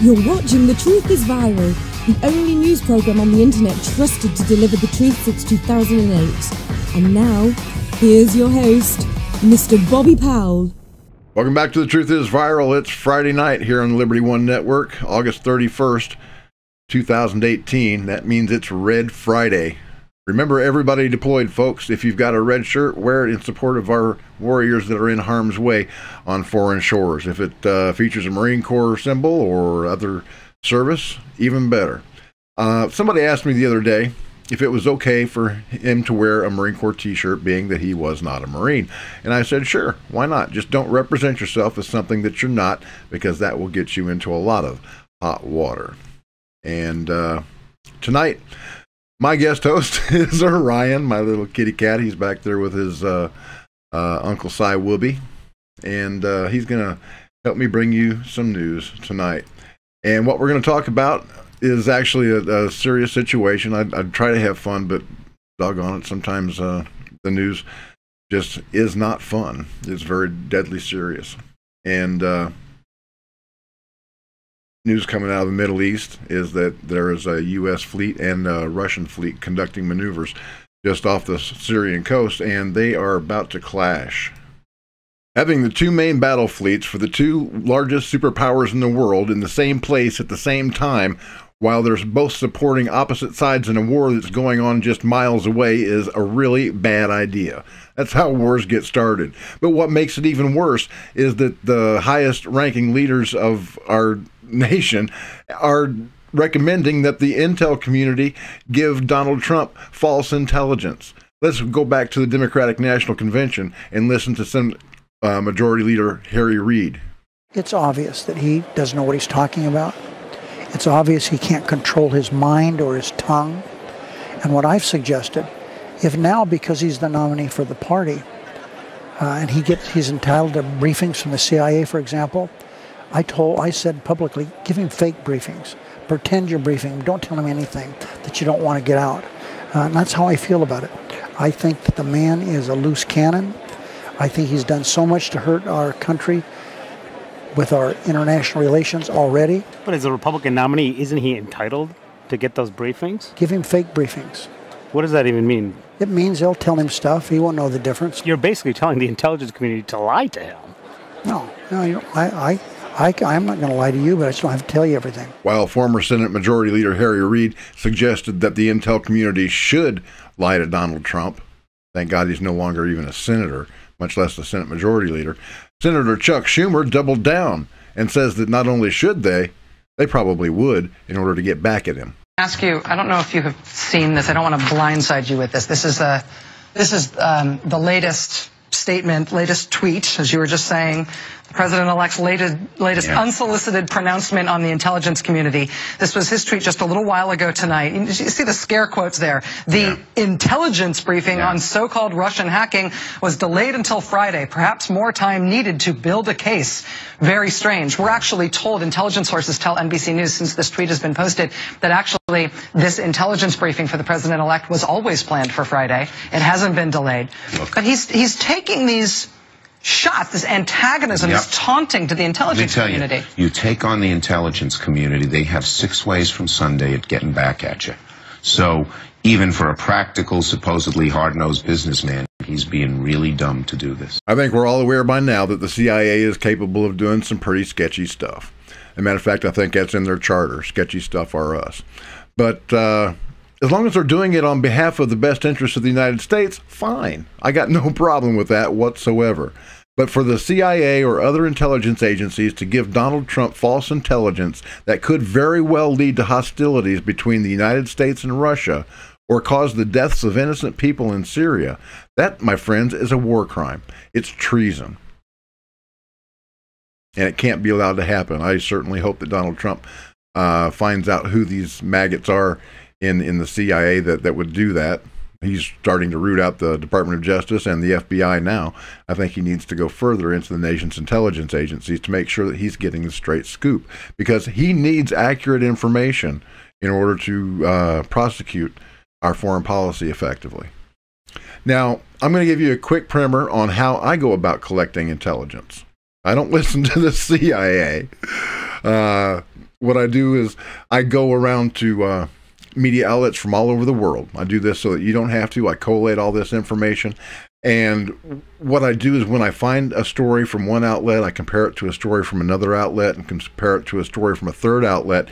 You're watching The Truth is Viral, the only news program on the internet trusted to deliver the truth since 2008. And now, here's your host, Mr. Bobby Powell. Welcome back to The Truth is Viral. It's Friday night here on the Liberty One Network, August 31st, 2018. That means it's Red Friday. Remember, everybody deployed, folks. If you've got a red shirt, wear it in support of our warriors that are in harm's way on foreign shores. If it features a Marine Corps symbol or other service, even better. Somebody asked me the other day if it was okay for him to wear a Marine Corps t-shirt, being that he was not a Marine. And I said, sure, why not? Just don't represent yourself as something that you're not, because that will get you into a lot of hot water. And tonight, my guest host is Orion, my little kitty cat. He's back there with his Uncle Cy Whoopi, and he's going to help me bring you some news tonight. And what we're going to talk about is actually a serious situation. I'd try to have fun, but doggone it, sometimes the news just is not fun. It's very deadly serious. And news coming out of the Middle East is that there is a U.S. fleet and a Russian fleet conducting maneuvers just off the Syrian coast, and they are about to clash. Having the two main battle fleets for the two largest superpowers in the world in the same place at the same time, while they're both supporting opposite sides in a war that's going on just miles away, is a really bad idea. That's how wars get started. But what makes it even worse is that the highest ranking leaders of our nation are recommending that the intel community give Donald Trump false intelligence. Let's go back to the Democratic National Convention and listen to some Majority Leader Harry Reid. It's obvious that he doesn't know what he's talking about. It's obvious he can't control his mind or his tongue. And what I've suggested, if now, because he's the nominee for the party, and he's entitled to briefings from the CIA, for example, I said publicly, give him fake briefings. Pretend you're briefing him. Don't tell him anything that you don't want to get out. And that's how I feel about it. I think that the man is a loose cannon. I think he's done so much to hurt our country with our international relations already. But as a Republican nominee, isn't he entitled to get those briefings? Give him fake briefings. What does that even mean? It means they'll tell him stuff. He won't know the difference. You're basically telling the intelligence community to lie to him. No, I'm not going to lie to you, but I just don't have to tell you everything. While former Senate Majority Leader Harry Reid suggested that the intel community should lie to Donald Trump, thank God he's no longer even a senator, much less the Senate Majority Leader, Senator Chuck Schumer doubled down and says that not only should they probably would, in order to get back at him. Ask you, I don't know if you have seen this. I don't want to blindside you with this. This is the latest statement, latest tweet, as you were just saying, the president-elect's latest unsolicited pronouncement on the intelligence community. This was his tweet just a little while ago tonight. You see the scare quotes there. The intelligence briefing on so-called Russian hacking was delayed until Friday. Perhaps more time needed to build a case. Very strange. We're actually told, intelligence sources tell NBC News since this tweet has been posted, that actually this intelligence briefing for the president-elect was always planned for Friday. It hasn't been delayed. But he's taking these shots, this antagonism, this taunting to the intelligence community. You take on the intelligence community, they have 6 ways from Sunday at getting back at you. So even for a practical, supposedly hard-nosed businessman, he's being really dumb to do this. I think we're all aware by now that the CIA is capable of doing some pretty sketchy stuff. As a matter of fact, I think that's in their charter. Sketchy stuff are us. But as long as they're doing it on behalf of the best interests of the United States, fine. I got no problem with that whatsoever. But for the CIA or other intelligence agencies to give Donald Trump false intelligence that could very well lead to hostilities between the United States and Russia, or cause the deaths of innocent people in Syria, that, my friends, is a war crime. It's treason. And it can't be allowed to happen. I certainly hope that Donald Trump finds out who these maggots are in the CIA that would do that. He's starting to root out the Department of Justice and the FBI now. I think he needs to go further into the nation's intelligence agencies to make sure that he's getting the straight scoop, because he needs accurate information in order to prosecute our foreign policy effectively. Now, I'm going to give you a quick primer on how I go about collecting intelligence. I don't listen to the CIA. what I do is I go around to media outlets from all over the world. I do this so that you don't have to. I collate all this information. And what I do is when I find a story from one outlet, I compare it to a story from another outlet and compare it to a story from a third outlet.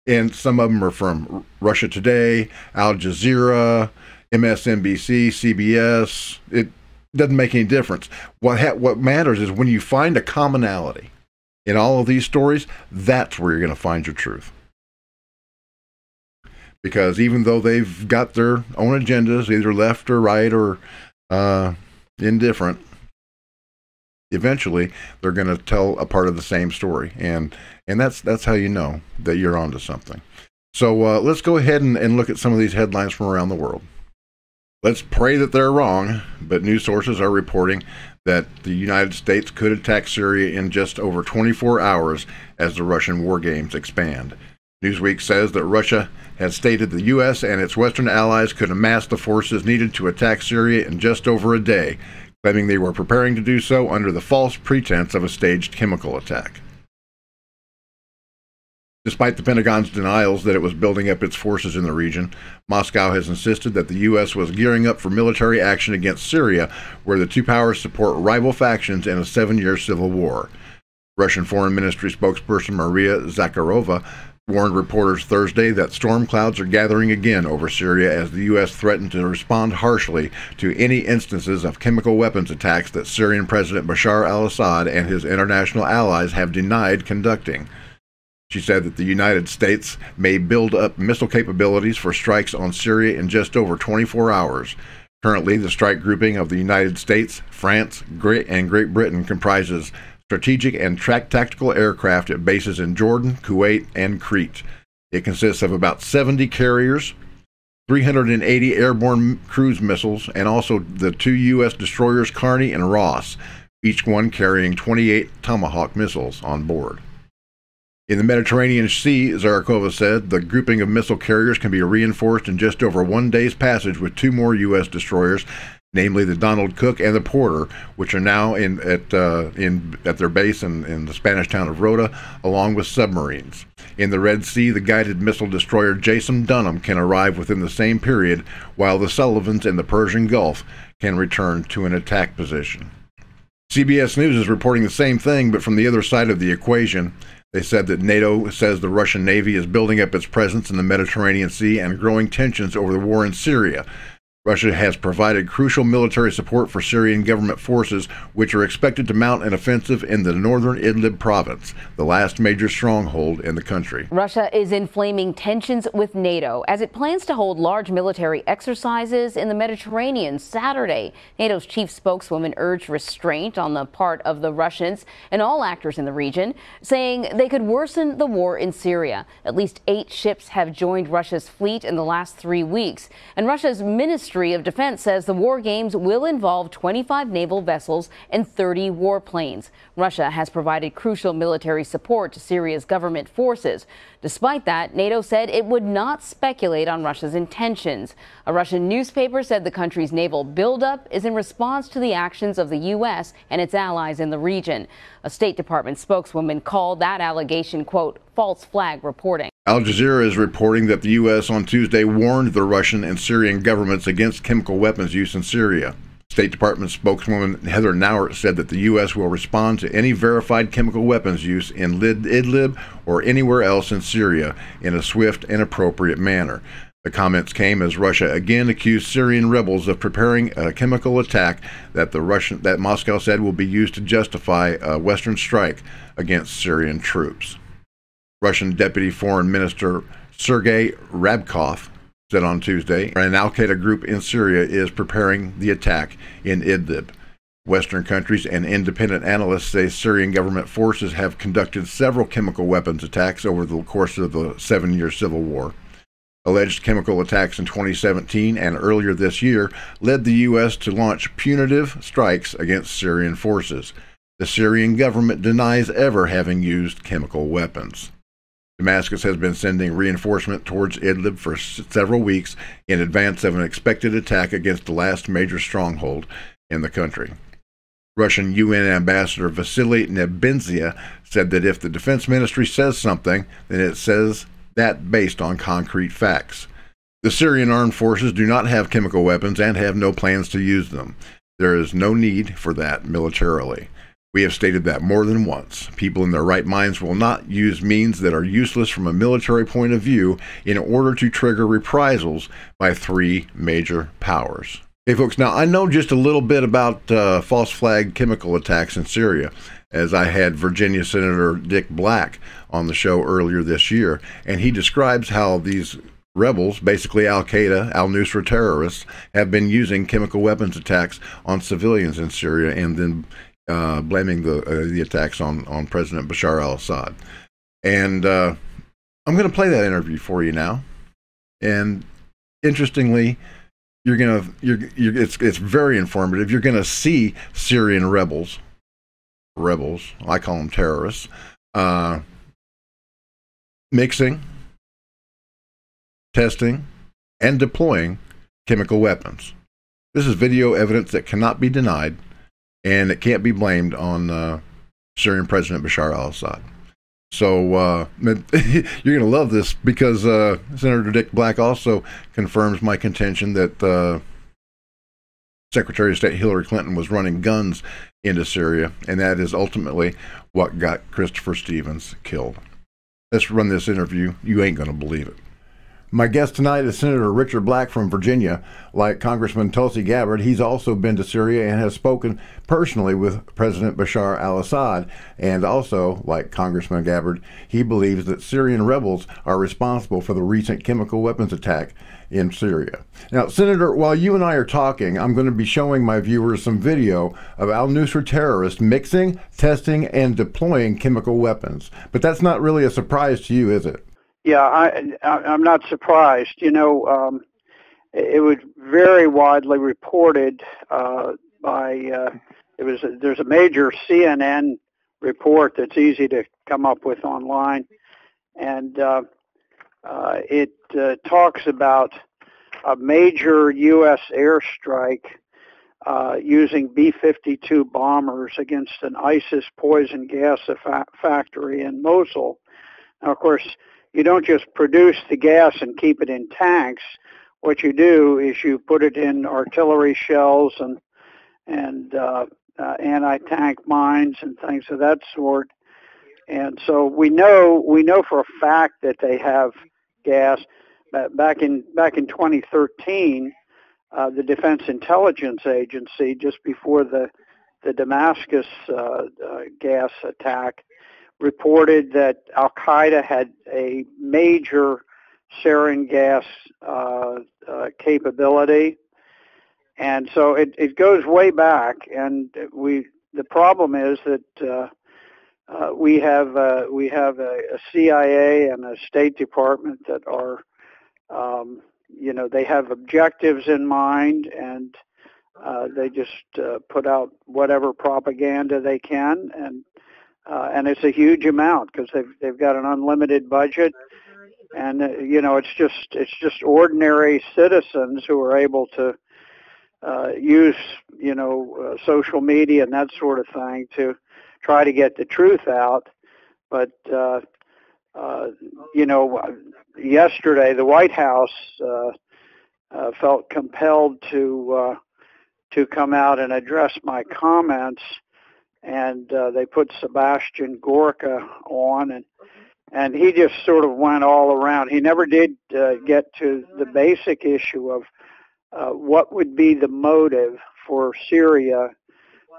And some of them are from Russia Today, Al Jazeera, MSNBC, CBS. It doesn't make any difference. What matters is when you find a commonality in all of these stories, that's where you're going to find your truth. Because even though they've got their own agendas, either left or right or indifferent, eventually they're going to tell a part of the same story, and that's how you know that you're onto something. So let's go ahead and look at some of these headlines from around the world. Let's pray that they're wrong, but news sources are reporting that the United States could attack Syria in just over 24 hours as the Russian war games expand. Newsweek says that Russia has stated the U.S. and its Western allies could amass the forces needed to attack Syria in just over a day, claiming they were preparing to do so under the false pretense of a staged chemical attack. Despite the Pentagon's denials that it was building up its forces in the region, Moscow has insisted that the U.S. was gearing up for military action against Syria, where the two powers support rival factions in a 7-year civil war. Russian Foreign Ministry spokesperson Maria Zakharova warned reporters Thursday that storm clouds are gathering again over Syria as the U.S. threatened to respond harshly to any instances of chemical weapons attacks that Syrian President Bashar al-Assad and his international allies have denied conducting. She said that the United States may build up missile capabilities for strikes on Syria in just over 24 hours. Currently, the strike grouping of the United States, France, and Great Britain comprises strategic and tactical aircraft at bases in Jordan, Kuwait, and Crete. It consists of about 70 carriers, 380 airborne cruise missiles, and also the 2 U.S. destroyers Kearney and Ross, each one carrying 28 Tomahawk missiles on board. In the Mediterranean Sea, Zakharova said, the grouping of missile carriers can be reinforced in just over 1 day's passage with 2 more U.S. destroyers, namely the Donald Cook and the Porter, which are now at their base in the Spanish town of Rota, along with submarines. In the Red Sea, the guided missile destroyer Jason Dunham can arrive within the same period, while the Sullivans in the Persian Gulf can return to an attack position. CBS News is reporting the same thing, but from the other side of the equation. They said that NATO says the Russian Navy is building up its presence in the Mediterranean Sea and growing tensions over the war in Syria. Russia has provided crucial military support for Syrian government forces, which are expected to mount an offensive in the northern Idlib province, the last major stronghold in the country. Russia is inflaming tensions with NATO as it plans to hold large military exercises in the Mediterranean Saturday. NATO's chief spokeswoman urged restraint on the part of the Russians and all actors in the region, saying they could worsen the war in Syria. At least 8 ships have joined Russia's fleet in the last 3 weeks, and Russia's Ministry of Defense says the war games will involve 25 naval vessels and 30 warplanes. Russia has provided crucial military support to Syria's government forces. Despite that, NATO said it would not speculate on Russia's intentions. A Russian newspaper said the country's naval buildup is in response to the actions of the U.S. and its allies in the region. A State Department spokeswoman called that allegation, quote, false flag reporting. Al Jazeera is reporting that the U.S. on Tuesday warned the Russian and Syrian governments against chemical weapons use in Syria. State Department spokeswoman Heather Nauert said that the U.S. will respond to any verified chemical weapons use in Idlib or anywhere else in Syria in a swift and appropriate manner. The comments came as Russia again accused Syrian rebels of preparing a chemical attack that Moscow said will be used to justify a Western strike against Syrian troops. Russian Deputy Foreign Minister Sergei Rabkov said on Tuesday an al-Qaeda group in Syria is preparing the attack in Idlib. Western countries and independent analysts say Syrian government forces have conducted several chemical weapons attacks over the course of the 7-year civil war. Alleged chemical attacks in 2017 and earlier this year led the U.S. to launch punitive strikes against Syrian forces. The Syrian government denies ever having used chemical weapons. Damascus has been sending reinforcement towards Idlib for several weeks in advance of an expected attack against the last major stronghold in the country. Russian UN Ambassador Vasily Nebenzia said that if the defense ministry says something, then it says that based on concrete facts. The Syrian armed forces do not have chemical weapons and have no plans to use them. There is no need for that militarily. We have stated that more than once. People in their right minds will not use means that are useless from a military point of view in order to trigger reprisals by three major powers. Hey folks, now I know just a little bit about false flag chemical attacks in Syria, as I had Virginia Senator Dick Black on the show earlier this year, and he describes how these rebels, basically al-Qaeda, al-Nusra terrorists, have been using chemical weapons attacks on civilians in Syria and then blaming the attacks on President Bashar al-Assad. And I'm going to play that interview for you now. And interestingly, it's very informative. You're going to see Syrian rebels, I call them terrorists, mixing, testing, and deploying chemical weapons. This is video evidence that cannot be denied, and it can't be blamed on Syrian President Bashar al-Assad. So you're going to love this, because Senator Dick Black also confirms my contention that Secretary of State Hillary Clinton was running guns into Syria, and that is ultimately what got Christopher Stevens killed. Let's run this interview. You ain't going to believe it. My guest tonight is Senator Richard Black from Virginia. Like Congressman Tulsi Gabbard, he's also been to Syria and has spoken personally with President Bashar al-Assad. And also, like Congressman Gabbard, he believes that Syrian rebels are responsible for the recent chemical weapons attack in Syria. Now, Senator, while you and I are talking, I'm going to be showing my viewers some video of al-Nusra terrorists mixing, testing, and deploying chemical weapons. But that's not really a surprise to you, is it? Yeah, I'm not surprised. You know, it was very widely reported there's a major CNN report that's easy to come up with online, and it talks about a major U.S. airstrike using B-52 bombers against an ISIS poison gas factory in Mosul. Now, of course, you don't just produce the gas and keep it in tanks. What you do is you put it in artillery shells and anti-tank mines and things of that sort. And so we know for a fact that they have gas. Back in 2013, the Defense Intelligence Agency, just before the Damascus gas attack, reported that al-Qaeda had a major sarin gas capability, and so it goes way back. And the problem is that we have a CIA and a State Department that are they have objectives in mind, and they just put out whatever propaganda they can, and it's a huge amount because they've got an unlimited budget, and it's just ordinary citizens who are able to use social media and that sort of thing to try to get the truth out. But yesterday the White House felt compelled to come out and address my comments. And they put Sebastian Gorka on, and he just sort of went all around. He never did get to the basic issue of what would be the motive for Syria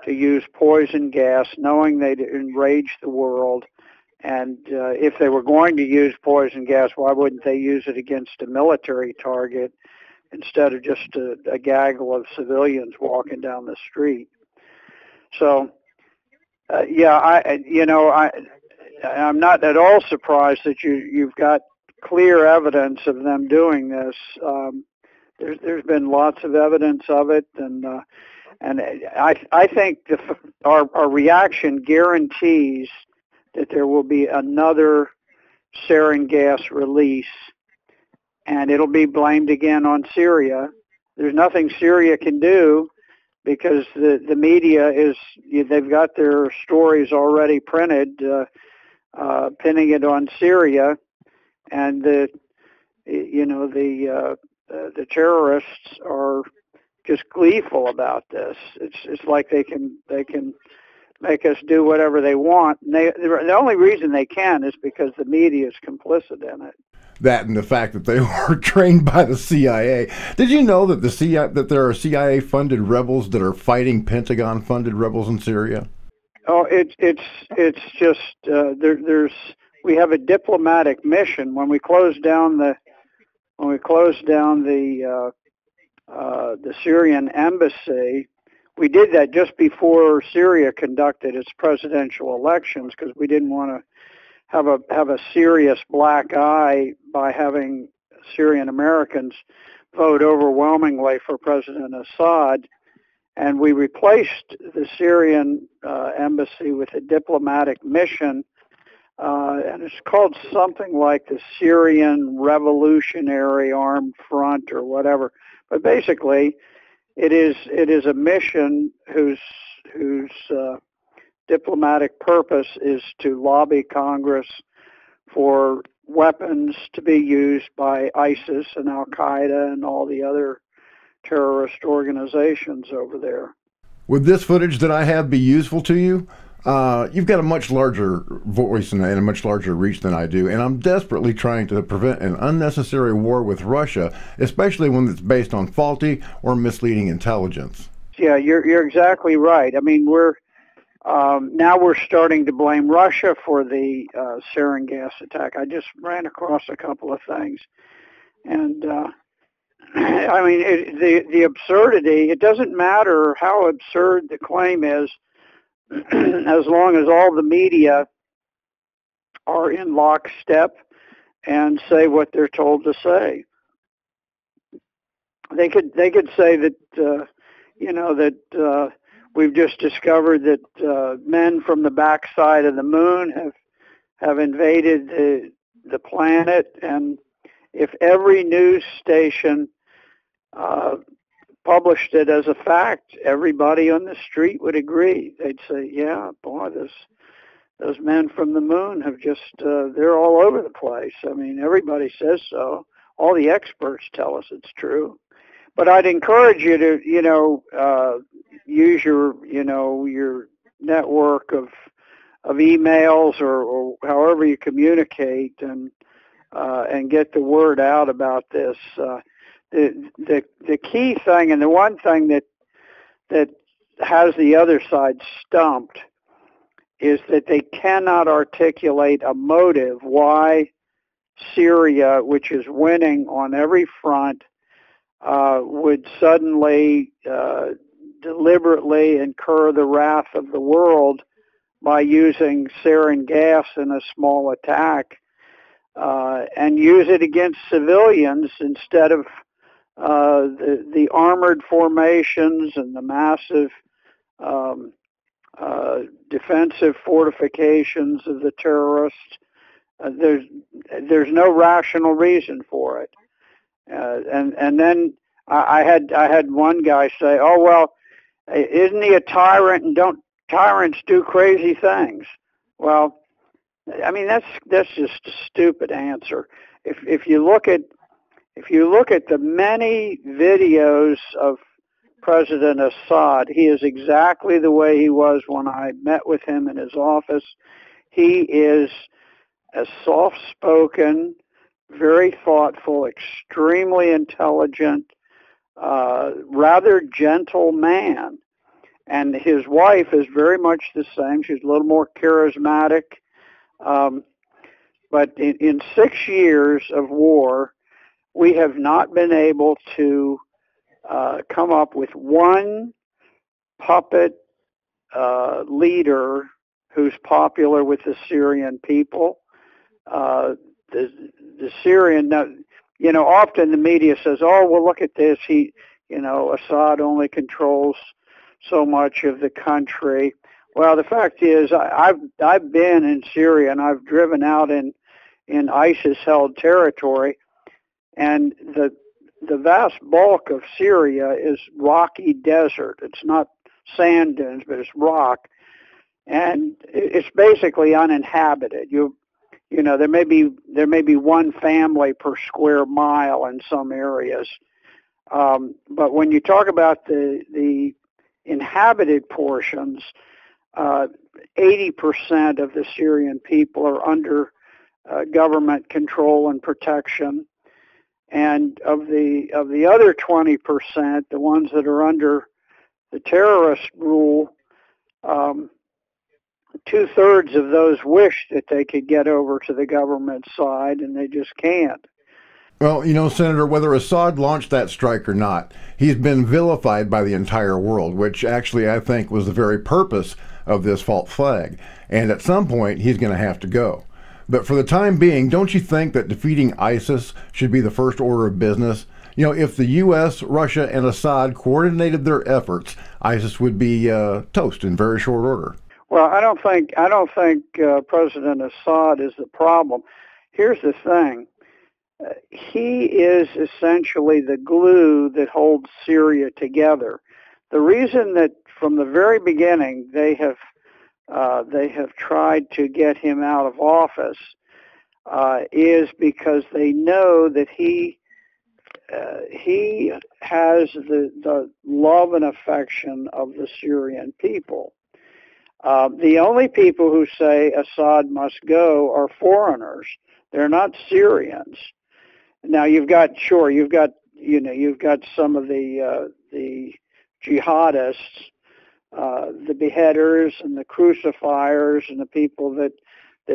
to use poison gas, knowing they'd enrage the world. And if they were going to use poison gas, why wouldn't they use it against a military target instead of just a gaggle of civilians walking down the street? So. I'm not at all surprised that you've got clear evidence of them doing this. There's been lots of evidence of it, and I think our reaction guarantees that there will be another sarin gas release, and it'll be blamed again on Syria. There's nothing Syria can do, because the media they've got their stories already printed, pinning it on Syria, and the terrorists are just gleeful about this. It's like they can make us do whatever they want. And the only reason they can is because the media is complicit in it. That and the fact that they were trained by the CIA. Did you know that that there are CIA-funded rebels that are fighting Pentagon-funded rebels in Syria? Oh, it's just we have a diplomatic mission. When we closed down the Syrian embassy, we did that just before Syria conducted its presidential elections, because we didn't want to have a serious black eye by having Syrian Americans vote overwhelmingly for President Assad. And we replaced the Syrian embassy with a diplomatic mission, and it's called something like the Syrian Revolutionary Armed Front or whatever. But basically, it is a mission whose diplomatic purpose is to lobby Congress for weapons to be used by ISIS and Al-Qaeda and all the other terrorist organizations over there. Would this footage that I have be useful to you? You've got a much larger voice and a much larger reach than I do, and I'm desperately trying to prevent an unnecessary war with Russia, especially when it's based on faulty or misleading intelligence. Yeah, you're exactly right. I mean, now we're starting to blame Russia for the sarin gas attack. I just ran across a couple of things, and I mean, the absurdity. It doesn't matter how absurd the claim is, as long as all the media are in lockstep and say what they're told to say. They could say that we've just discovered that men from the backside of the moon have invaded the planet, and if every news station published it as a fact, everybody on the street would agree. They'd say, yeah, boy, those men from the moon have just, they're all over the place. I mean, everybody says so. All the experts tell us it's true. But I'd encourage you to, use your network of emails or however you communicate and get the word out about this. The key thing, and the one thing that has the other side stumped, is that they cannot articulate a motive why Syria, which is winning on every front, would suddenly deliberately incur the wrath of the world by using sarin gas in a small attack, and use it against civilians instead of the armored formations and the massive defensive fortifications of the terrorists. There's no rational reason for it. And then I had one guy say, "Oh well, isn't he a tyrant? And don't tyrants do crazy things?" Well, I mean that's just a stupid answer. If you look at the many videos of President Assad, he is exactly the way he was when I met with him in his office. He is a soft-spoken, very thoughtful, extremely intelligent, rather gentle man. And his wife is very much the same. She's a little more charismatic. But in 6 years of war, we have not been able to come up with one puppet leader who's popular with the Syrian people. The Syrian, often the media says, "Oh, well, look at this. Assad only controls so much of the country." Well, the fact is, I've been in Syria and I've driven out in ISIS-held territory, and the vast bulk of Syria is rocky desert. It's not sand dunes, but it's rock, and it's basically uninhabited. You know, there may be one family per square mile in some areas, but when you talk about the inhabited portions, 80% of the Syrian people are under government control and protection, and of the other 20%, the ones that are under the terrorist rule, 2/3 of those wish that they could get over to the government side, and they just can't. Well, you know, Senator, whether Assad launched that strike or not, he's been vilified by the entire world, which actually I think was the very purpose of this false flag. And at some point, he's going to have to go. But for the time being, don't you think that defeating ISIS should be the first order of business? You know, if the U.S., Russia, and Assad coordinated their efforts, ISIS would be toast in very short order. Well, I don't think President Assad is the problem. Here's the thing. He is essentially the glue that holds Syria together. The reason that from the very beginning they have tried to get him out of office is because they know that he has the love and affection of the Syrian people. The only people who say Assad must go are foreigners. They're not Syrians. Now you've got some of the jihadists, the beheaders and the crucifiers and the people that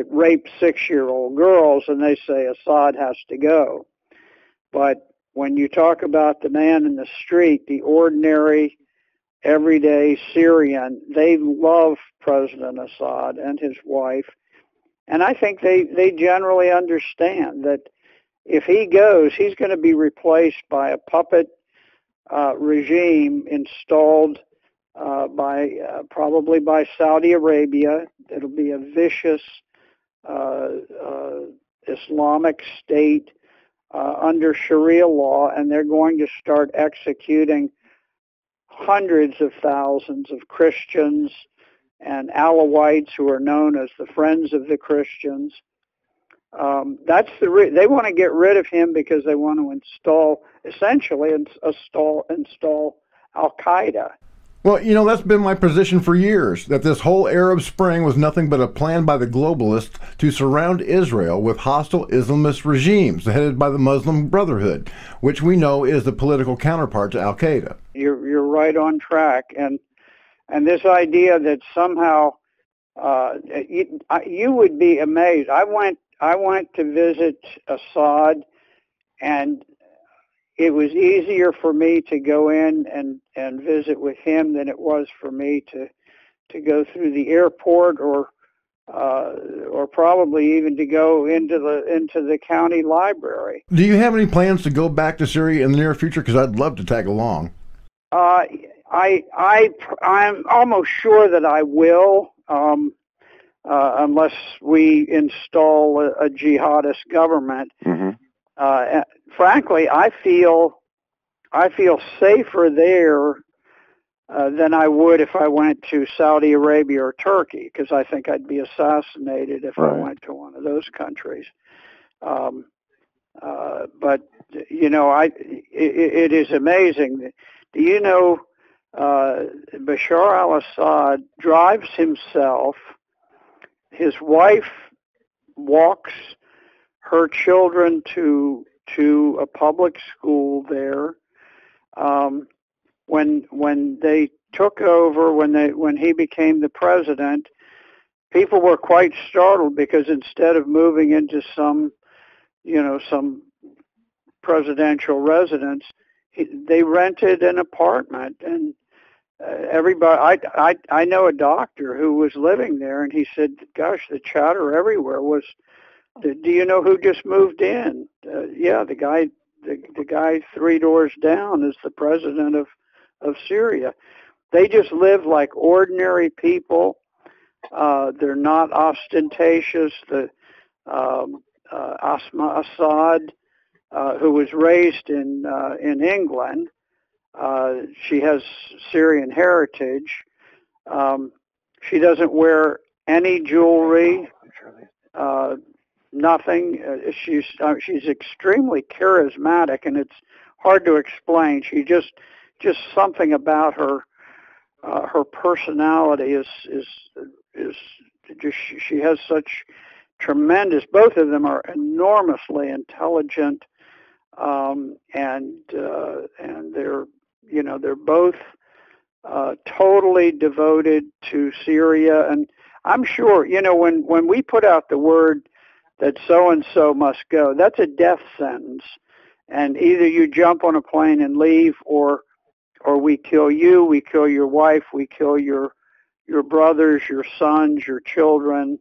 rape 6-year-old girls, and they say Assad has to go. But when you talk about the man in the street, the ordinary, everyday Syrian, they love President Assad and his wife. And I think they generally understand that if he goes, he's going to be replaced by a puppet regime installed probably by Saudi Arabia. It'll be a vicious Islamic state under Sharia law, and they're going to start executing hundreds of thousands of Christians and Alawites who are known as the Friends of the Christians. They want to get rid of him because they want to install Al-Qaeda. Well, you know, that's been my position for years, that this whole Arab Spring was nothing but a plan by the globalists to surround Israel with hostile Islamist regimes headed by the Muslim Brotherhood, which we know is the political counterpart to Al-Qaeda. You're right on track, and this idea that somehow you would be amazed. I went to visit Assad, and it was easier for me to go in and visit with him than it was for me to go through the airport or probably even to go into the county library. Do you have any plans to go back to Syria in the near future? Because I'd love to tag along. I'm almost sure that I will, unless we install a jihadist government. Mm-hmm. Frankly, I feel safer there than I would if I went to Saudi Arabia or Turkey, because I think I'd be assassinated if I went to one of those countries. But you know, it is amazing. Do you know Bashar al-Assad drives himself? His wife walks her children to a public school there. When they took over, when he became the president, people were quite startled because instead of moving into some presidential residence, they rented an apartment, and everybody. I know a doctor who was living there, and he said, "Gosh, the chatter everywhere was, do you know who just moved in?" Yeah, the guy 3 doors down is the president of Syria. They just live like ordinary people. They're not ostentatious. Assad who was raised in England. She has Syrian heritage. She doesn't wear any jewelry, nothing. She's extremely charismatic, and it's hard to explain. She just something about her personality is just, she has such tremendous. Both of them are enormously intelligent, and they're both totally devoted to Syria. And I'm sure, when we put out the word that so-and-so must go, that's a death sentence. And either you jump on a plane and leave, or we kill you, we kill your wife, we kill your brothers, your sons, your children.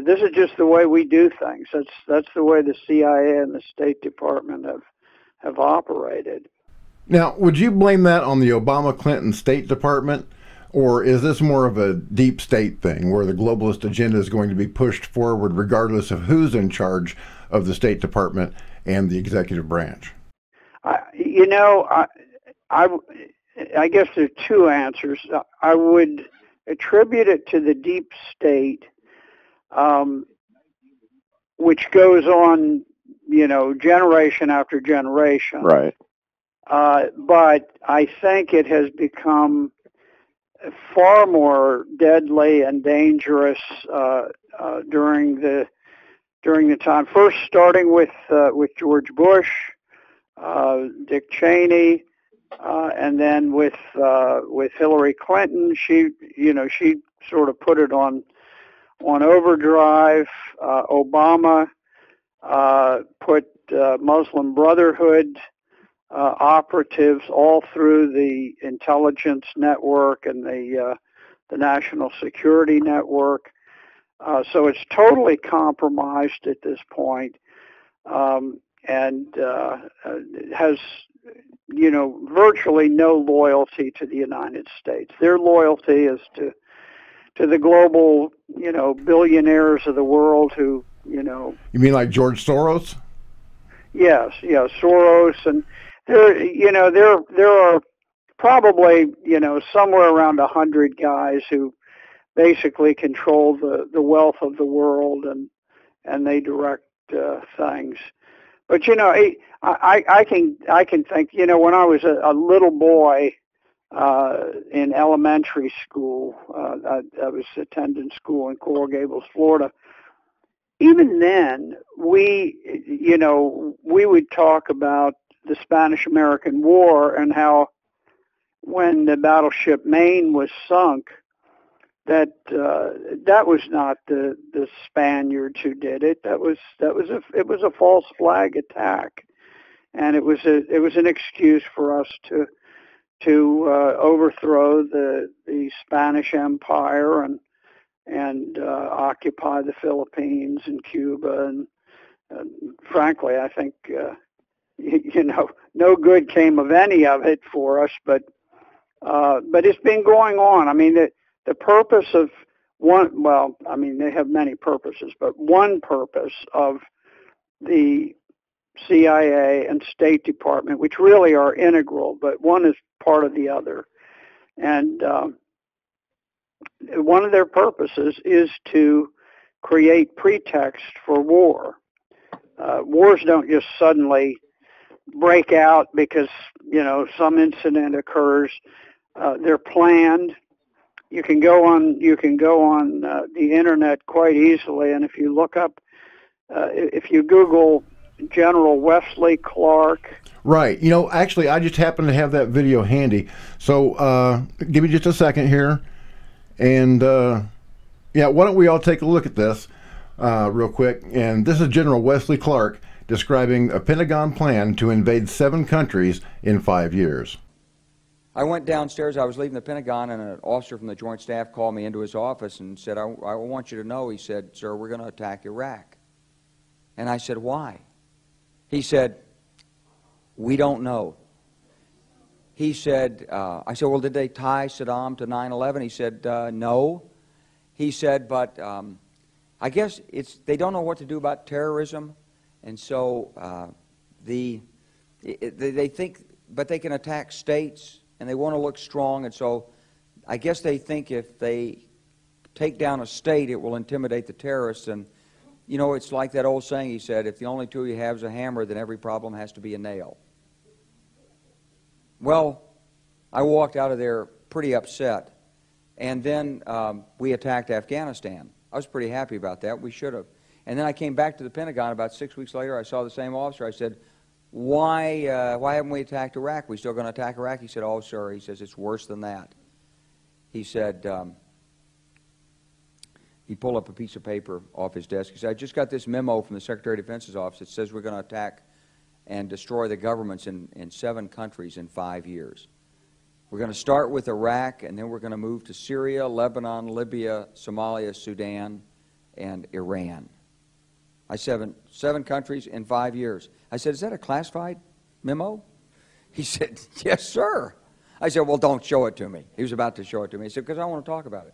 This is just the way we do things. That's the way the CIA and the State Department have operated. Now, would you blame that on the Obama-Clinton State Department, or is this more of a deep state thing where the globalist agenda is going to be pushed forward regardless of who's in charge of the State Department and the executive branch? I guess there are two answers. I would attribute it to the deep state, which goes on, generation after generation. Right. But I think it has become far more deadly and dangerous during the time. First, starting with George Bush, Dick Cheney, and then with Hillary Clinton. She sort of put it on overdrive. Obama put Muslim Brotherhood operatives all through the intelligence network and the national security network. So it's totally compromised at this point, and has, virtually no loyalty to the United States. Their loyalty is to the global, billionaires of the world who, You mean like George Soros? Yes, Soros, and there are probably, somewhere around 100 guys who basically control the wealth of the world, and they direct things. But I can think, when I was a little boy in elementary school, I was attending school in Coral Gables, Florida. Even then, we would talk about the Spanish-American War and how when the battleship Maine was sunk, that was not the Spaniards who did it. It was a false flag attack, and it was an excuse for us to overthrow the Spanish Empire and occupy the Philippines and Cuba, and frankly, I think no good came of any of it for us. But it's been going on. I mean, the purpose of one, well, I mean, they have many purposes, but one purpose of the CIA and State Department, which really are integral, but one is part of the other. And one of their purposes is to create pretext for war. Wars don't just suddenly break out because, some incident occurs. They're planned. You can go on the internet quite easily, and if you look up, if you Google General Wesley Clark. Right. Actually, I just happen to have that video handy. So give me just a second here. And, why don't we all take a look at this real quick. And this is General Wesley Clark describing a Pentagon plan to invade 7 countries in 5 years. I went downstairs. I was leaving the Pentagon, and an officer from the Joint Staff called me into his office and said, I want you to know, he said, sir, we're going to attack Iraq. And I said, why? He said, we don't know. He said, I said, well, did they tie Saddam to 9/11? He said, no. He said, but I guess they don't know what to do about terrorism, and so They think, but they can attack states, and they want to look strong, and so I guess they think if they take down a state, it will intimidate the terrorists. And, you know, it's like that old saying he said, if the only tool you have is a hammer, then every problem has to be a nail. Well, I walked out of there pretty upset. And then we attacked Afghanistan. I was pretty happy about that. We should have. And then I came back to the Pentagon about 6 weeks later. I saw the same officer. I said, why haven't we attacked Iraq? We still going to attack Iraq? He said, oh, sir. He says, it's worse than that. He said, he pulled up a piece of paper off his desk. He said, I just got this memo from the Secretary of Defense's office that says we're going to attack and destroy the governments in 7 countries in 5 years. We're going to start with Iraq, and then we're going to move to Syria, Lebanon, Libya, Somalia, Sudan, and Iran. I said, 7 countries in 5 years. I said, is that a classified memo? He said, yes, sir. I said, well, don't show it to me. He was about to show it to me. He said, because I want to talk about it.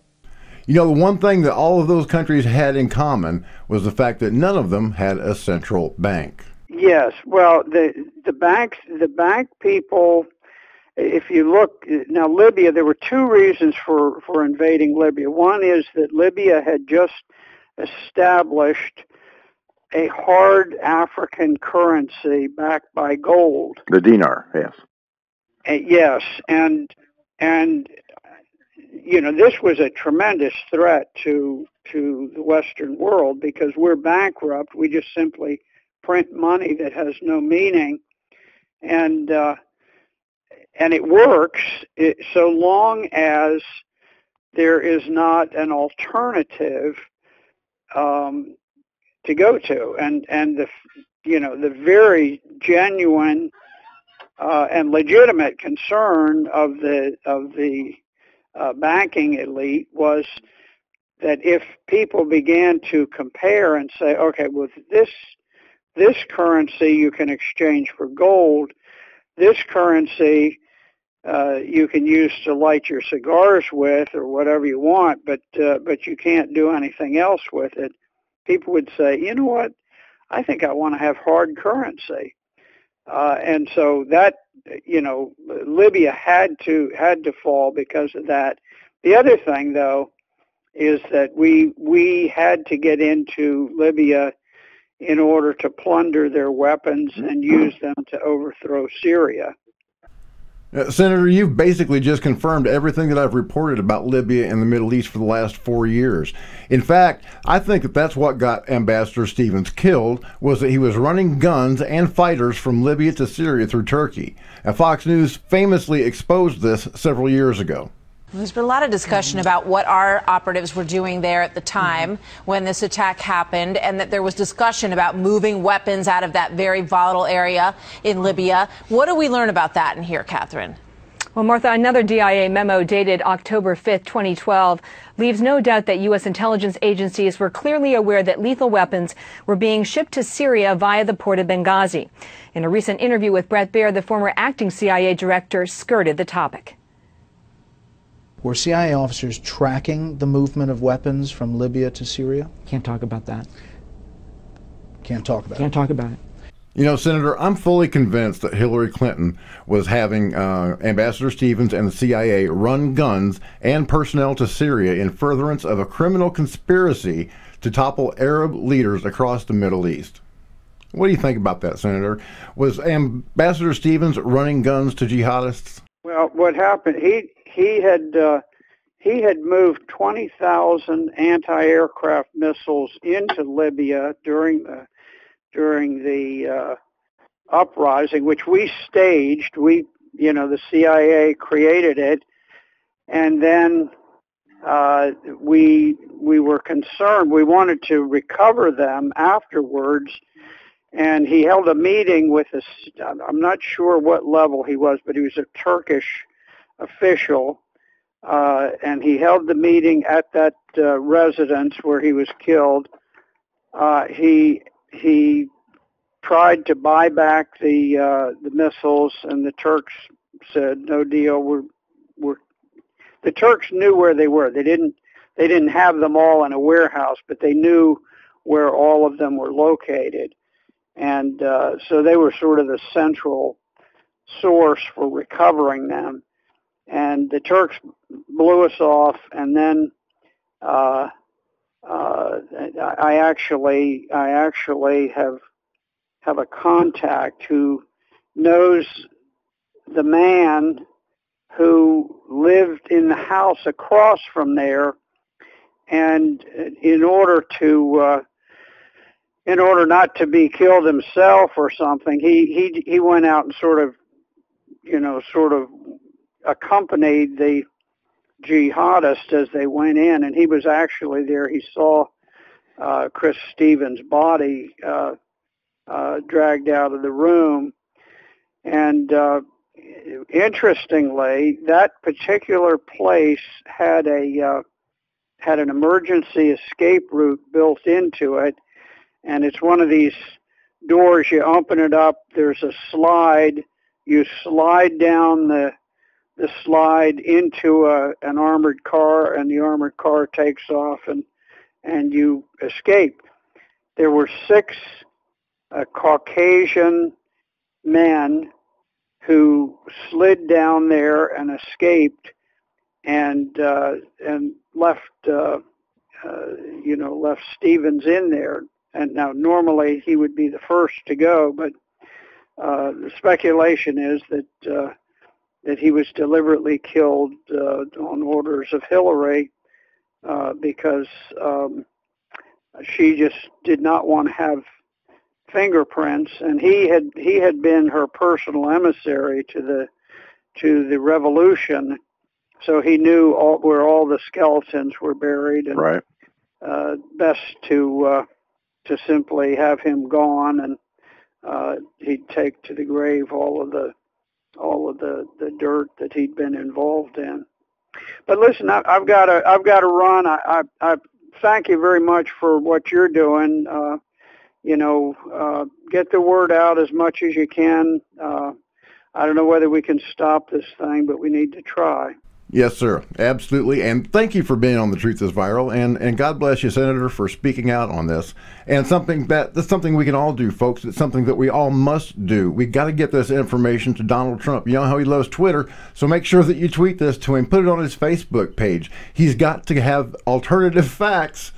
You know, the one thing that all of those countries had in common was the fact that none of them had a central bank. Yes, well, the bank people, if you look, now Libya, there were 2 reasons for invading Libya. One is that Libya had just established a hard African currency backed by gold. The dinar, yes. Yes, and you know, this was a tremendous threat to the Western world because we're bankrupt. We just simply print money that has no meaning, and it works so long as there is not an alternative to go to, and the very genuine and legitimate concern of the banking elite was that if people began to compare and say, okay, with this currency you can exchange for gold, this currency you can use to light your cigars with or whatever you want, but you can't do anything else with it, people would say, you know what, I think I want to have hard currency. And so that, you know, Libya had to fall because of that. The other thing, though, is that we had to get into Libya in order to plunder their weapons and use them to overthrow Syria. Senator, you've basically just confirmed everything that I've reported about Libya and the Middle East for the last 4 years. In fact, I think that that's what got Ambassador Stevens killed, was that he was running guns and fighters from Libya to Syria through Turkey. And Fox News famously exposed this several years ago. There's been a lot of discussion about what our operatives were doing there at the time when this attack happened, and that there was discussion about moving weapons out of that very volatile area in Libya. What do we learn about that in here, Catherine? Well, Martha, another DIA memo dated October 5th, 2012, leaves no doubt that U.S. intelligence agencies were clearly aware that lethal weapons were being shipped to Syria via the port of Benghazi. In a recent interview with Bret Baier, the former acting CIA director skirted the topic. Were CIA officers tracking the movement of weapons from Libya to Syria? Can't talk about that. Can't talk about it. Can't talk about it. You know, Senator, I'm fully convinced that Hillary Clinton was having Ambassador Stevens and the CIA run guns and personnel to Syria in furtherance of a criminal conspiracy to topple Arab leaders across the Middle East. What do you think about that, Senator? Was Ambassador Stevens running guns to jihadists? Well, what happened, he had moved 20,000 anti-aircraft missiles into Libya during the uprising, which we staged. The CIA created it, and then we were concerned. We wanted to recover them afterwards, and he held a meeting with I'm not sure what level he was, but he was a Turkish official, and he held the meeting at that residence where he was killed. He tried to buy back the missiles, and the Turks said, "No deal. The Turks knew where they were. They didn't have them all in a warehouse, but they knew where all of them were located. And so they were sort of the central source for recovering them. And the Turks blew us off, and then I actually have a contact who knows the man who lived in the house across from there, and in order not to be killed himself or something, he went out and sort of accompanied the jihadists as they went in, and he was actually there. He saw Chris Stevens' body dragged out of the room, and interestingly, that particular place had an emergency escape route built into it, and it's one of these doors. You open it up, there's a slide. You slide down the slide into an armored car, and the armored car takes off, and you escape. There were 6 Caucasian men who slid down there and escaped, and left left Stevens in there. And now normally he would be the first to go, but the speculation is that he was deliberately killed on orders of Hillary because she just did not want to have fingerprints, and he had been her personal emissary to the revolution, so he knew where all the skeletons were buried, and right. Best to simply have him gone, and he'd take to the grave all of the dirt that he'd been involved in. But listen, I've got to run. I thank you very much for what you're doing. Get the word out as much as you can. I don't know whether we can stop this thing, but we need to try. Yes, sir. Absolutely. And thank you for being on The Truth is Viral. And God bless you, Senator, for speaking out on this. And that's something we can all do, folks. It's something that we all must do. We got to get this information to Donald Trump. You know how he loves Twitter, so make sure that you tweet this to him. Put it on his Facebook page. He's got to have alternative facts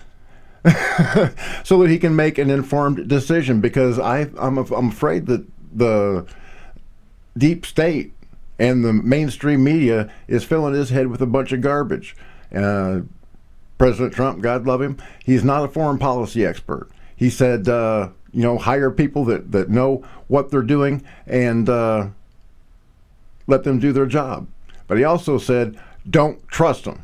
so that he can make an informed decision, because I'm afraid that the deep state and the mainstream media is filling his head with a bunch of garbage. President Trump, God love him, he's not a foreign policy expert. He said, hire people that know what they're doing and let them do their job. But he also said, don't trust them.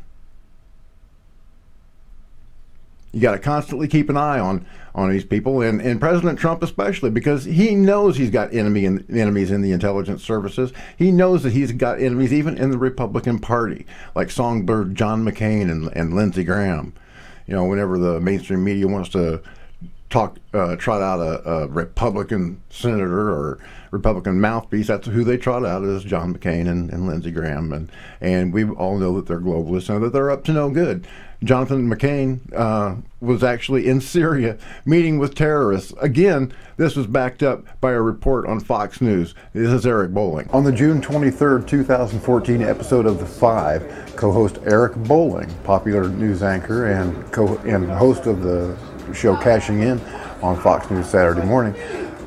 You got to constantly keep an eye on these people, and President Trump especially, because he knows he's got enemies in the intelligence services. He knows that he's got enemies even in the Republican Party, like songbird John McCain and Lindsey Graham. Whenever the mainstream media wants to trot out a Republican senator or Republican mouthpiece, that's who they trot out, is John McCain and Lindsey Graham, and we all know that they're globalists and that they're up to no good. Jonathan McCain was actually in Syria meeting with terrorists. Again, this was backed up by a report on Fox News. This is Eric Bolling. On the June 23rd, 2014 episode of The Five, co-host Eric Bolling, popular news anchor and host of the show Cashing In on Fox News Saturday morning,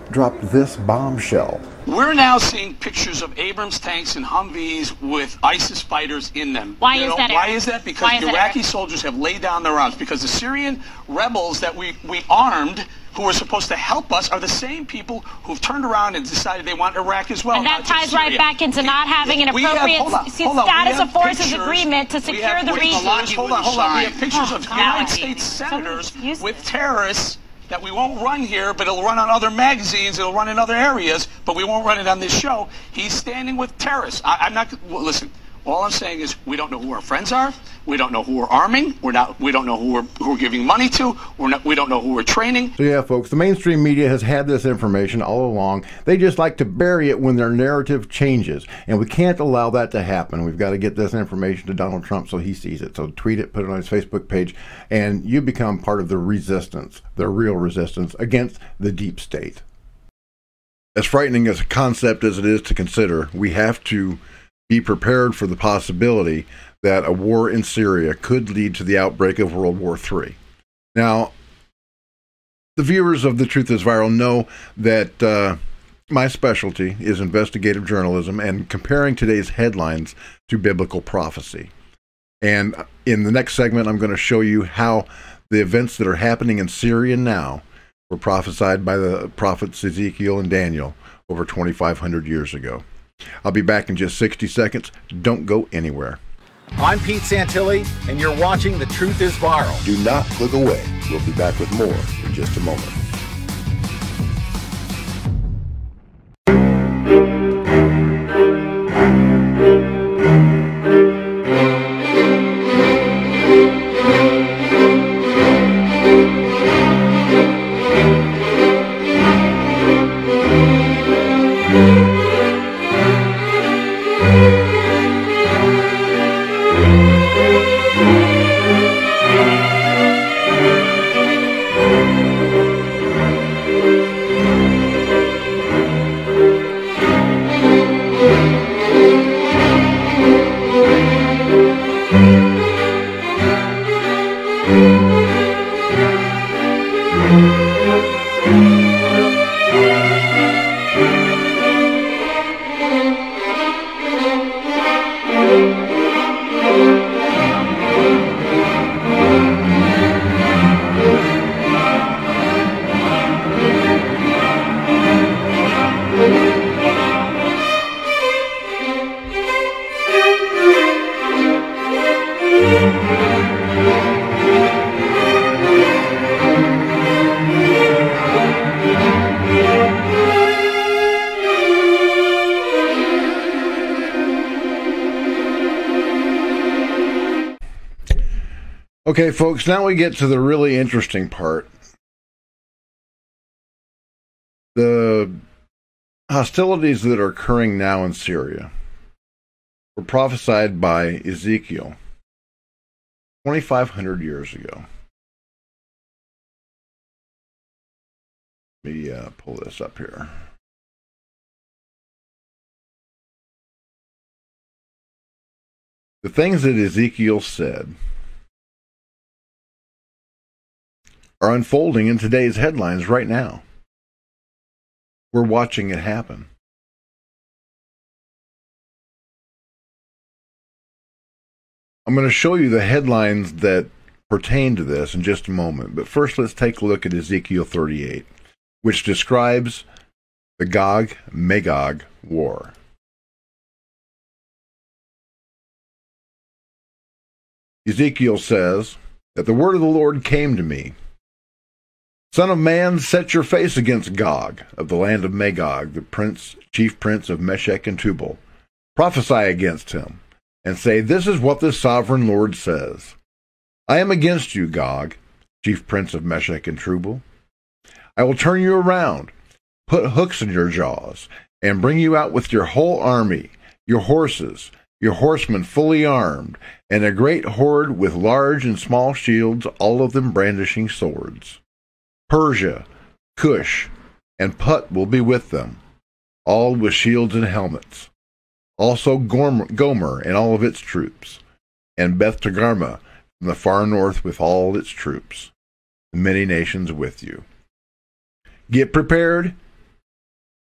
dropped this bombshell. We're now seeing pictures of Abrams tanks and Humvees with ISIS fighters in them. Why is that? Why is that? Because the Iraqi soldiers have laid down their arms. Because the Syrian rebels that we armed, who were supposed to help us, are the same people who've turned around and decided they want Iraq as well. And that ties right back into not having an appropriate status of forces agreement to secure the region. Hold on. We have pictures of United States senators with terrorists that we won't run here, but it'll run on other magazines, it'll run in other areas, but we won't run it on this show. He's standing with terrorists. I'm not, listen, all I'm saying is we don't know who our friends are, we don't know who we're arming, we don't know who we're giving money to, we don't know who we're training. So yeah, folks, the mainstream media has had this information all along. They just like to bury it when their narrative changes, and we can't allow that to happen. We've got to get this information to Donald Trump so he sees it. So tweet it, put it on his Facebook page, and you become part of the resistance, the real resistance against the deep state. As frightening as a concept as it is to consider, we have to be prepared for the possibility that a war in Syria could lead to the outbreak of World War III. Now, the viewers of The Truth is Viral know that my specialty is investigative journalism and comparing today's headlines to biblical prophecy. And in the next segment, I'm going to show you how the events that are happening in Syria now were prophesied by the prophets Ezekiel and Daniel over 2,500 years ago. I'll be back in just 60 seconds. Don't go anywhere. I'm Pete Santilli, and you're watching The Truth is Viral. Do not click away. We'll be back with more in just a moment. Okay, folks, now we get to the really interesting part. The hostilities that are occurring now in Syria were prophesied by Ezekiel 2,500 years ago. Let me pull this up here. The things that Ezekiel said are unfolding in today's headlines right now. We're watching it happen. I'm going to show you the headlines that pertain to this in just a moment, but first let's take a look at Ezekiel 38, which describes the Magog War. Ezekiel says that the word of the Lord came to me. Son of man, set your face against Gog of the land of Magog, the chief prince of Meshech and Tubal. Prophesy against him, and say, this is what the sovereign Lord says. I am against you, Gog, chief prince of Meshech and Tubal. I will turn you around, put hooks in your jaws, and bring you out with your whole army, your horses, your horsemen fully armed, and a great horde with large and small shields, all of them brandishing swords. Persia, Cush, and Put will be with them, all with shields and helmets. Also Gomer and all of its troops, and Beth Togarmah from the far north with all its troops, and many nations with you. Get prepared,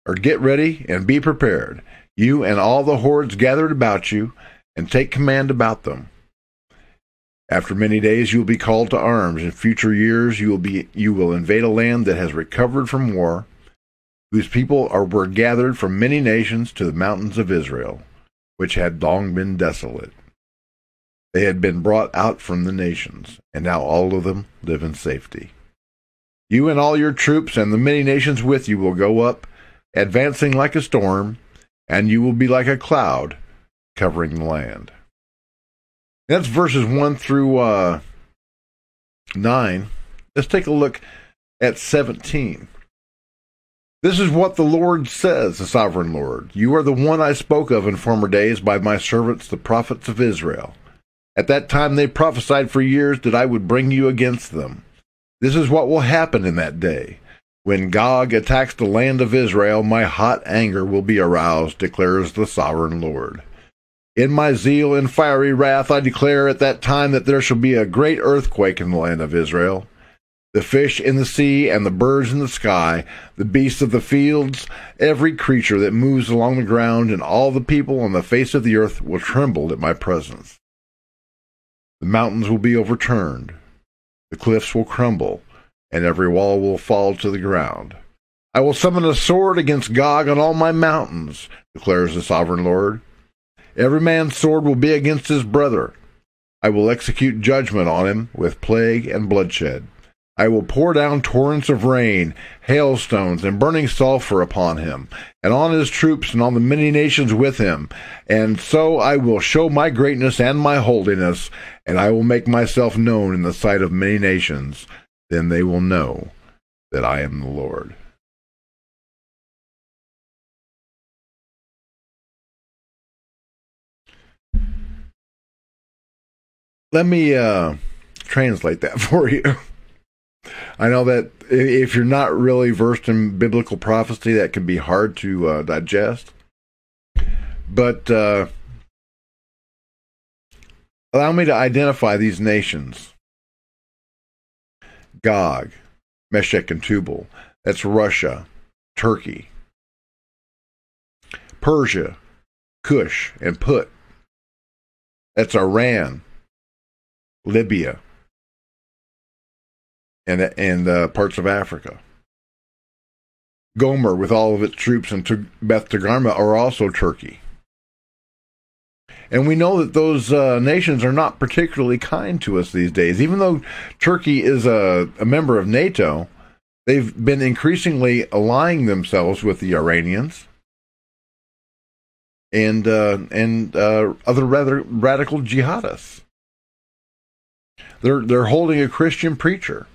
or get ready and be prepared, you and all the hordes gathered about you, and take command about them. After many days you will be called to arms. In future years you will invade a land that has recovered from war, whose people were gathered from many nations to the mountains of Israel, which had long been desolate. They had been brought out from the nations, and now all of them live in safety. You and all your troops and the many nations with you will go up, advancing like a storm, and you will be like a cloud covering the land. That's verses 1 through 9. Let's take a look at 17. This is what the Lord says, the sovereign Lord. You are the one I spoke of in former days by my servants, the prophets of Israel. At that time they prophesied for years that I would bring you against them. This is what will happen in that day. When Gog attacks the land of Israel, my hot anger will be aroused, declares the sovereign Lord. In my zeal and fiery wrath, I declare at that time that there shall be a great earthquake in the land of Israel. The fish in the sea and the birds in the sky, the beasts of the fields, every creature that moves along the ground, and all the people on the face of the earth will tremble at my presence. The mountains will be overturned, the cliffs will crumble, and every wall will fall to the ground. I will summon a sword against Gog on all my mountains, declares the sovereign Lord. Every man's sword will be against his brother. I will execute judgment on him with plague and bloodshed. I will pour down torrents of rain, hailstones, and burning sulfur upon him, and on his troops, and on the many nations with him. And so I will show my greatness and my holiness, and I will make myself known in the sight of many nations. Then they will know that I am the Lord. Let me translate that for you. I know that if you're not really versed in biblical prophecy, that can be hard to digest. But allow me to identify these nations. Gog, Meshech and Tubal. That's Russia, Turkey. Persia, Cush, and Put. That's Iran, Libya, and parts of Africa. Gomer, with all of its troops, and Beth Togarmah are also Turkey. And we know that those nations are not particularly kind to us these days. Even though Turkey is a member of NATO, they've been increasingly allying themselves with the Iranians and other rather radical jihadists. They're holding a Christian preacher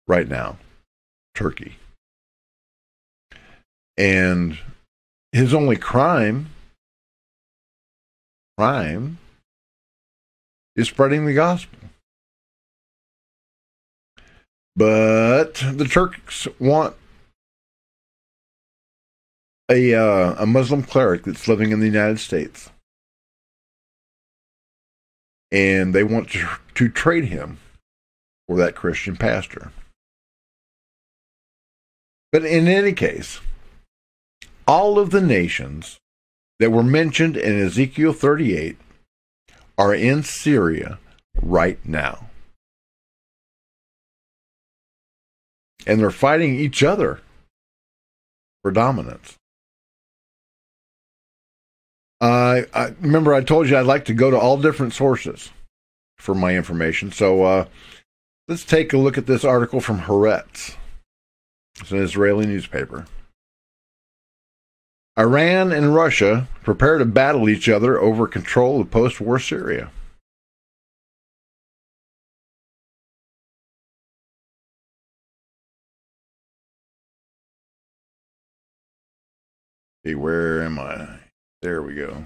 right now, Turkey. And his only crime is spreading the gospel. But the Turks want a Muslim cleric that's living in the United States. And they want to trade him for that Christian pastor. But in any case, all of the nations that were mentioned in Ezekiel 38 are in Syria right now. And they're fighting each other for dominance. I remember I told you I'd like to go to all different sources for my information. So let's take a look at this article from Haaretz. It's an Israeli newspaper. Iran and Russia prepare to battle each other over control of post-war Syria. Okay, where am I? There we go.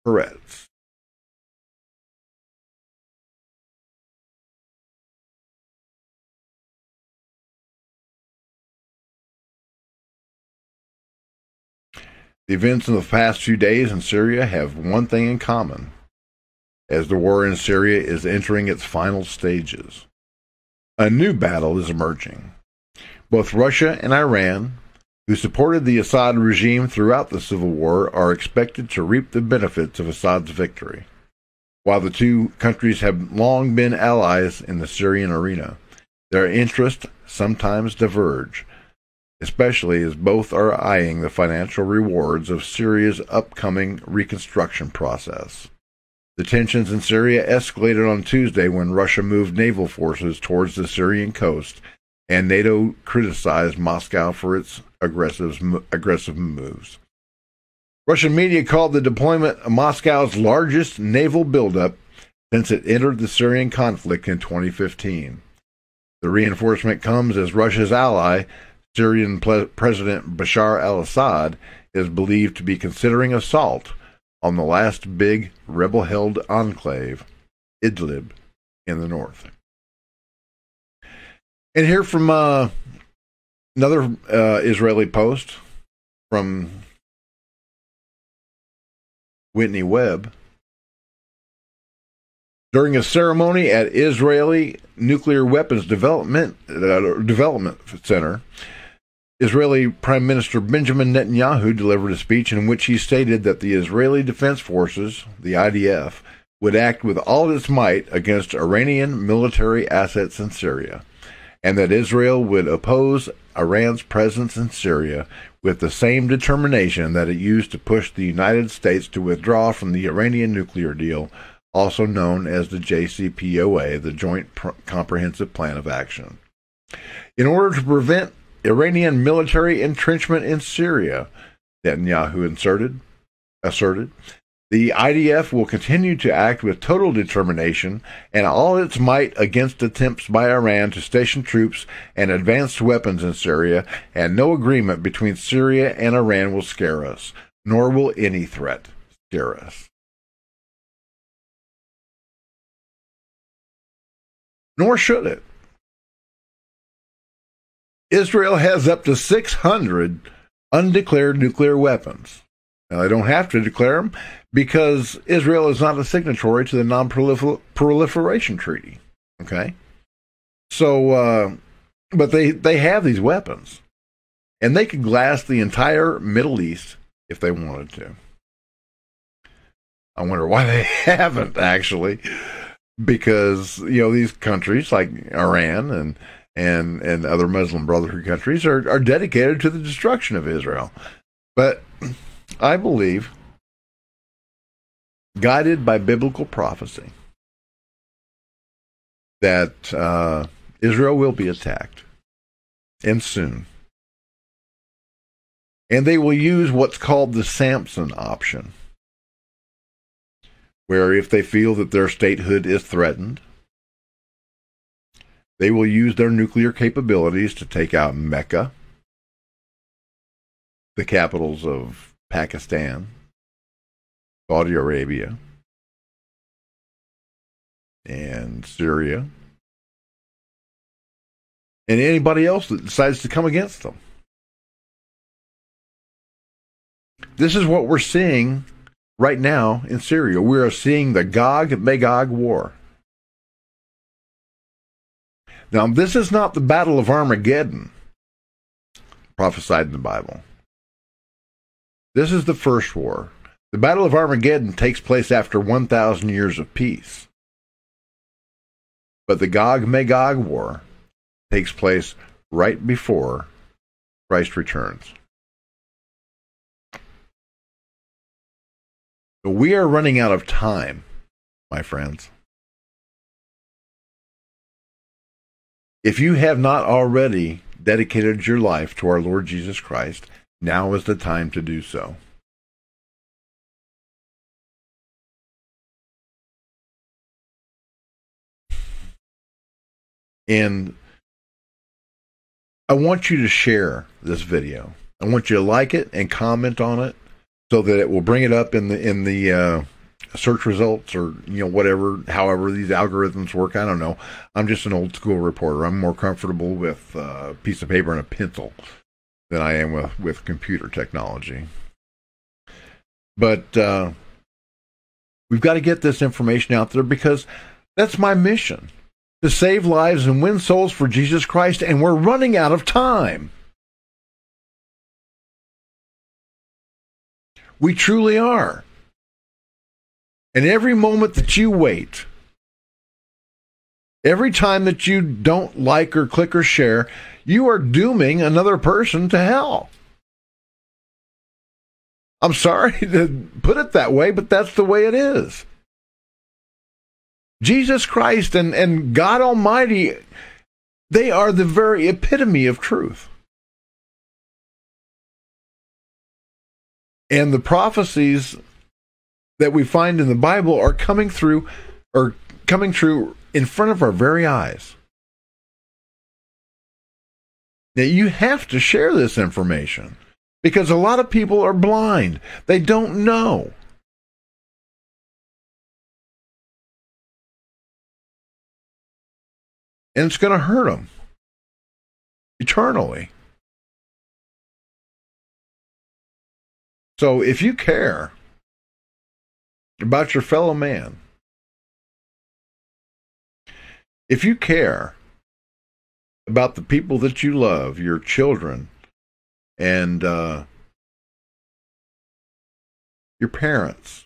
Haaretz. The events in the past few days in Syria have one thing in common, as the war in Syria is entering its final stages. A new battle is emerging. Both Russia and Iran, who supported the Assad regime throughout the civil war, are expected to reap the benefits of Assad's victory. While the two countries have long been allies in the Syrian arena, their interests sometimes diverge, especially as both are eyeing the financial rewards of Syria's upcoming reconstruction process. The tensions in Syria escalated on Tuesday when Russia moved naval forces towards the Syrian coast, and NATO criticized Moscow for its aggressive moves. Russian media called the deployment Moscow's largest naval buildup since it entered the Syrian conflict in 2015. The reinforcement comes as Russia's ally, Syrian President Bashar al-Assad, is believed to be considering assault on the last big rebel-held enclave, Idlib, in the north. And here from another Israeli post from Whitney Webb. During a ceremony at Israeli Nuclear Weapons Development Center, Israeli Prime Minister Benjamin Netanyahu delivered a speech in which he stated that the Israeli Defense Forces, the IDF, would act with all its might against Iranian military assets in Syria, and that Israel would oppose Iran's presence in Syria with the same determination that it used to push the United States to withdraw from the Iranian nuclear deal, also known as the JCPOA, the Joint Comprehensive Plan of Action. In order to prevent Iranian military entrenchment in Syria, Netanyahu asserted, the IDF will continue to act with total determination and all its might against attempts by Iran to station troops and advanced weapons in Syria, and no agreement between Syria and Iran will scare us, nor will any threat scare us. Nor should it. Israel has up to 600 undeclared nuclear weapons. Now, they don't have to declare them because Israel is not a signatory to the Non-Proliferation Treaty. Okay? So, but they have these weapons. And they could glass the entire Middle East if they wanted to. I wonder why they haven't, actually. Because, these countries like Iran and other Muslim Brotherhood countries are dedicated to the destruction of Israel. But I believe, guided by biblical prophecy, that Israel will be attacked, and soon. And they will use what's called the Samson option, where if they feel that their statehood is threatened, they will use their nuclear capabilities to take out Mecca, the capitals of Pakistan, Saudi Arabia, and Syria, and anybody else that decides to come against them. This is what we're seeing right now in Syria. We are seeing the Magog War. Now, this is not the Battle of Armageddon, prophesied in the Bible. This is the first war. The Battle of Armageddon takes place after 1,000 years of peace. But the Magog War takes place right before Christ returns. So we are running out of time, my friends. If you have not already dedicated your life to our Lord Jesus Christ, now is the time to do so. And I want you to share this video. I want you to like it and comment on it so that it will bring it up in the search results, or whatever, however these algorithms work. I don't know. I'm just an old school reporter. I'm more comfortable with a piece of paper and a pencil than I am with computer technology. But we've got to get this information out there, because that's my mission, to save lives and win souls for Jesus Christ, and we're running out of time. We truly are. And every moment that you wait, every time that you don't like or click or share, you are dooming another person to hell. I'm sorry to put it that way, but that's the way it is. Jesus Christ and God Almighty, they are the very epitome of truth. And the prophecies that we find in the Bible are coming true in front of our very eyes. Now, you have to share this information, because a lot of people are blind. They don't know. And it's going to hurt them. eternally. So if you care about your fellow man, if you care about the people that you love, your children, and your parents,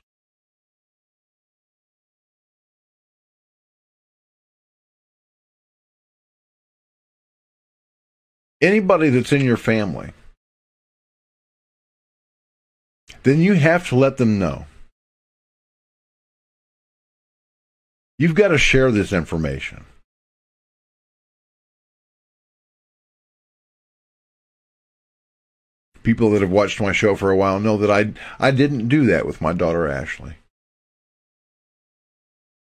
anybody that's in your family, then you have to let them know. You've got to share this information. People that have watched my show for a while know that I didn't do that with my daughter Ashley.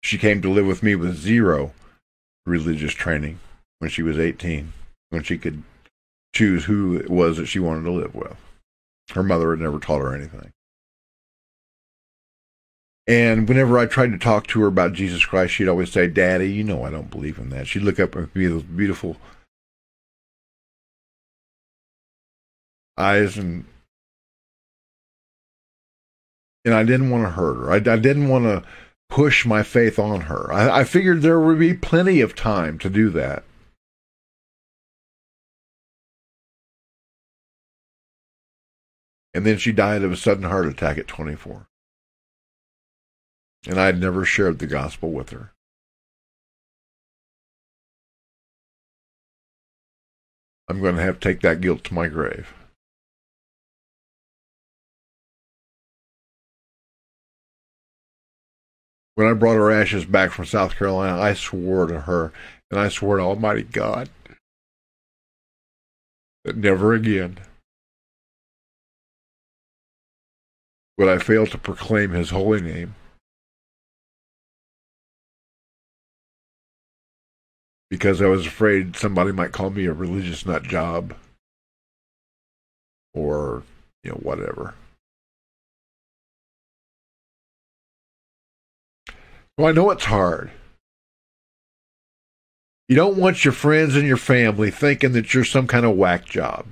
She came to live with me with zero religious training when she was 18, when she could choose who it was that she wanted to live with. Her mother had never taught her anything. And whenever I tried to talk to her about Jesus Christ, she'd always say, "Daddy, you know I don't believe in that." She'd look up at me with those beautiful eyes, and I didn't want to hurt her. I didn't want to push my faith on her. I figured there would be plenty of time to do that. And then she died of a sudden heart attack at 24. And I had never shared the gospel with her. I'm going to have to take that guilt to my grave. When I brought her ashes back from South Carolina, I swore to her, and I swore to Almighty God, that never again would I fail to proclaim His holy name, because I was afraid somebody might call me a religious nut job, or, whatever. Well, I know it's hard. You don't want your friends and your family thinking that you're some kind of whack job.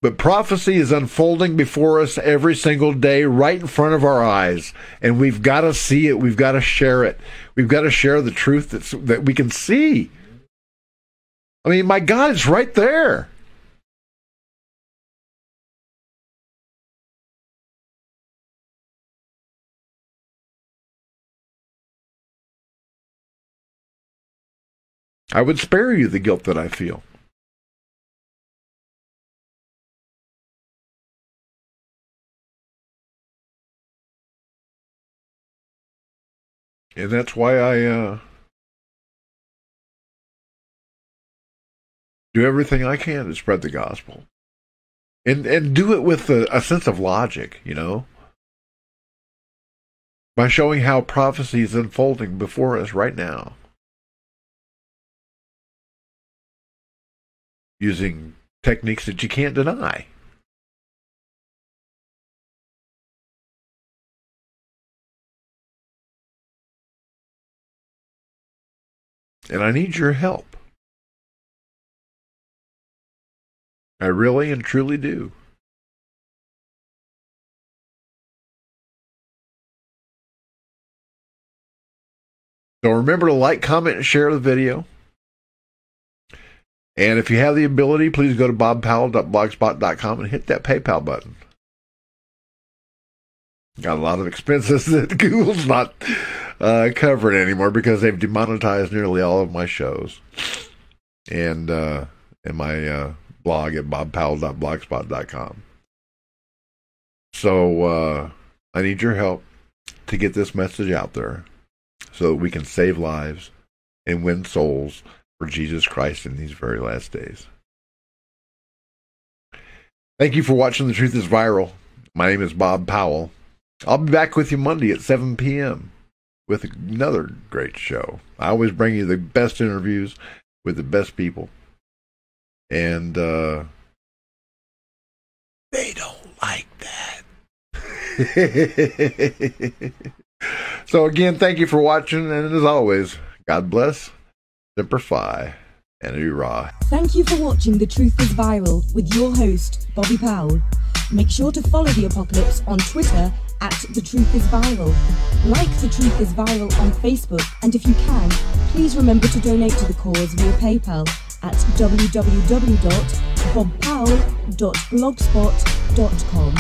But prophecy is unfolding before us every single day, right in front of our eyes. And we've got to see it. We've got to share it. We've got to share the truth that we can see. I mean, my God, it's right there. I would spare you the guilt that I feel. And that's why I do everything I can to spread the gospel. And do it with a sense of logic, by showing how prophecy is unfolding before us right now. Using techniques that you can't deny. And I need your help. I really and truly do. So remember to like, comment, and share the video. And if you have the ability, please go to bobpowell.blogspot.com and hit that PayPal button. Got a lot of expenses that Google's not covering anymore because they've demonetized nearly all of my shows. And my blog at bobpowell.blogspot.com. So I need your help to get this message out there so that we can save lives and win souls for Jesus Christ in these very last days. Thank you for watching The Truth is Viral. My name is Bob Powell. I'll be back with you Monday at 7 p.m. with another great show. I always bring you the best interviews with the best people. And they don't like that. So again, thank you for watching. And as always, God bless Semper Fi, and Ura. Thank you for watching The Truth is Viral with your host, Bobby Powell. Make sure to follow The Apocalypse on Twitter at The Truth is Viral. Like The Truth is Viral on Facebook, and if you can, please remember to donate to the cause via PayPal at www.bobpowell.blogspot.com.